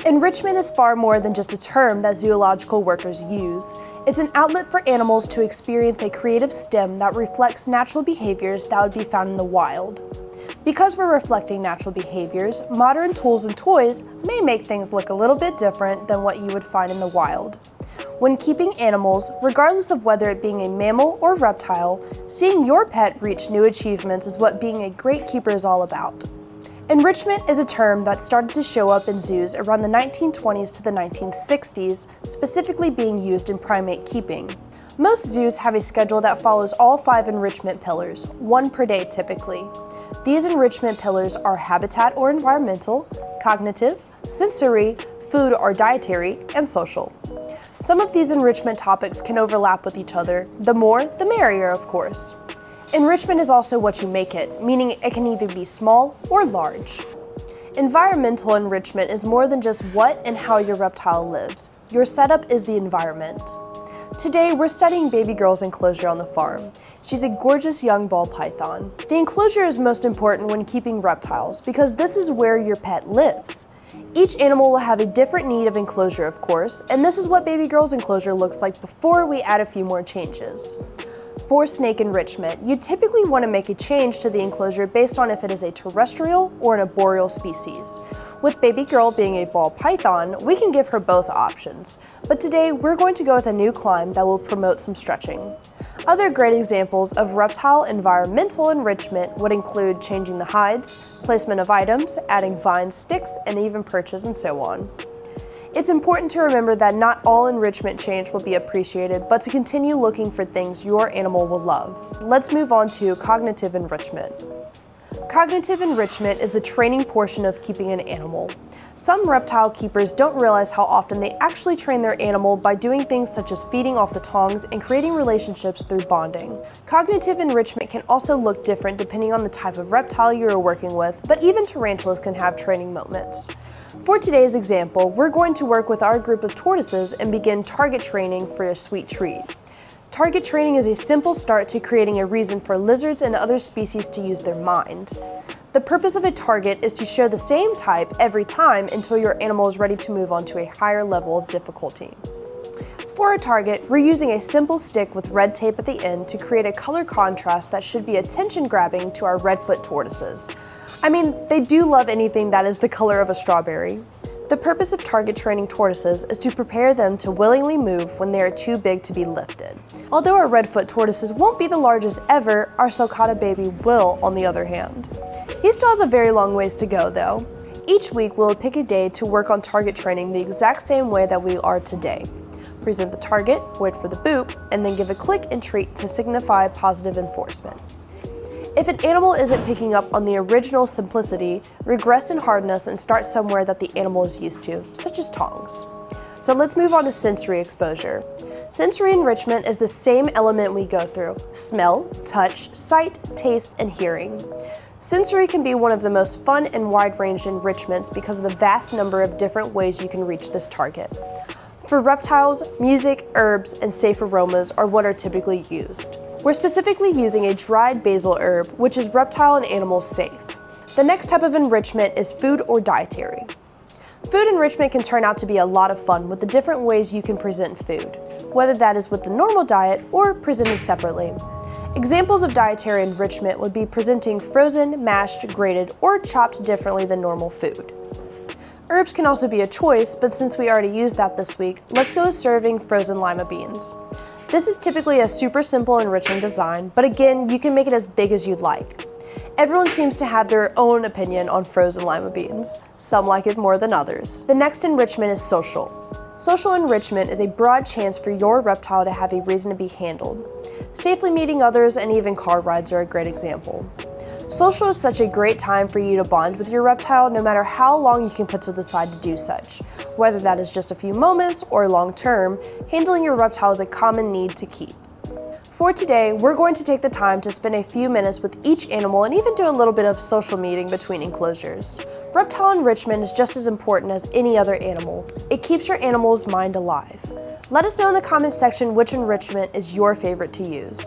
Enrichment is far more than just a term that zoological workers use. It's an outlet for animals to experience a creative stim that reflects natural behaviors that would be found in the wild. Because we're reflecting natural behaviors, modern tools and toys may make things look a little bit different than what you would find in the wild. When keeping animals, regardless of whether it being a mammal or reptile, seeing your pet reach new achievements is what being a great keeper is all about. Enrichment is a term that started to show up in zoos around the 1920s to the 1960s, specifically being used in primate keeping. Most zoos have a schedule that follows all 5 enrichment pillars, 1 per day typically. These enrichment pillars are habitat or environmental, cognitive, sensory, food or dietary, and social. Some of these enrichment topics can overlap with each other. The more, the merrier, of course. Enrichment is also what you make it, meaning it can either be small or large. Environmental enrichment is more than just what and how your reptile lives. Your setup is the environment. Today, we're studying baby girl's enclosure on the farm. She's a gorgeous young ball python. The enclosure is most important when keeping reptiles because this is where your pet lives. Each animal will have a different need of enclosure, of course, and this is what baby girl's enclosure looks like before we add a few more changes. For snake enrichment, you typically want to make a change to the enclosure based on if it is a terrestrial or an arboreal species. With baby girl being a ball python, we can give her both options, but today we're going to go with a new climb that will promote some stretching. Other great examples of reptile environmental enrichment would include changing the hides, placement of items, adding vines, sticks, and even perches and so on. It's important to remember that not all enrichment change will be appreciated, but to continue looking for things your animal will love. Let's move on to cognitive enrichment. Cognitive enrichment is the training portion of keeping an animal. Some reptile keepers don't realize how often they actually train their animal by doing things such as feeding off the tongs and creating relationships through bonding. Cognitive enrichment can also look different depending on the type of reptile you are working with, but even tarantulas can have training moments. For today's example, we're going to work with our group of tortoises and begin target training for a sweet treat. Target training is a simple start to creating a reason for lizards and other species to use their mind. The purpose of a target is to show the same type every time until your animal is ready to move on to a higher level of difficulty. For a target, we're using a simple stick with red tape at the end to create a color contrast that should be attention-grabbing to our redfoot tortoises. I mean, they do love anything that is the color of a strawberry. The purpose of target training tortoises is to prepare them to willingly move when they are too big to be lifted. Although our redfoot tortoises won't be the largest ever, our sulcata baby will, on the other hand. He still has a very long ways to go, though. Each week, we'll pick a day to work on target training the exact same way that we are today. Present the target, wait for the boop, and then give a click and treat to signify positive enforcement. If an animal isn't picking up on the original simplicity, regress in hardness and start somewhere that the animal is used to, such as tongs. So let's move on to sensory exposure. Sensory enrichment is the same element we go through: smell, touch, sight, taste, and hearing. Sensory can be one of the most fun and wide-ranged enrichments because of the vast number of different ways you can reach this target. For reptiles, music, herbs, and safe aromas are what are typically used. We're specifically using a dried basil herb, which is reptile and animal safe. The next type of enrichment is food or dietary. Food enrichment can turn out to be a lot of fun with the different ways you can present food, whether that is with the normal diet or presented separately. Examples of dietary enrichment would be presenting frozen, mashed, grated, or chopped differently than normal food. Herbs can also be a choice, but since we already used that this week, let's go with serving frozen lima beans. This is typically a super simple enriching design, but again, you can make it as big as you'd like. Everyone seems to have their own opinion on frozen lima beans. Some like it more than others. The next enrichment is social. Social enrichment is a broad chance for your reptile to have a reason to be handled. Safely meeting others and even car rides are a great example. Social is such a great time for you to bond with your reptile no matter how long you can put to the side to do such. Whether that is just a few moments or long term, handling your reptile is a common need to keep. For today, we're going to take the time to spend a few minutes with each animal and even do a little bit of social meeting between enclosures. Reptile enrichment is just as important as any other animal. It keeps your animal's mind alive. Let us know in the comments section which enrichment is your favorite to use.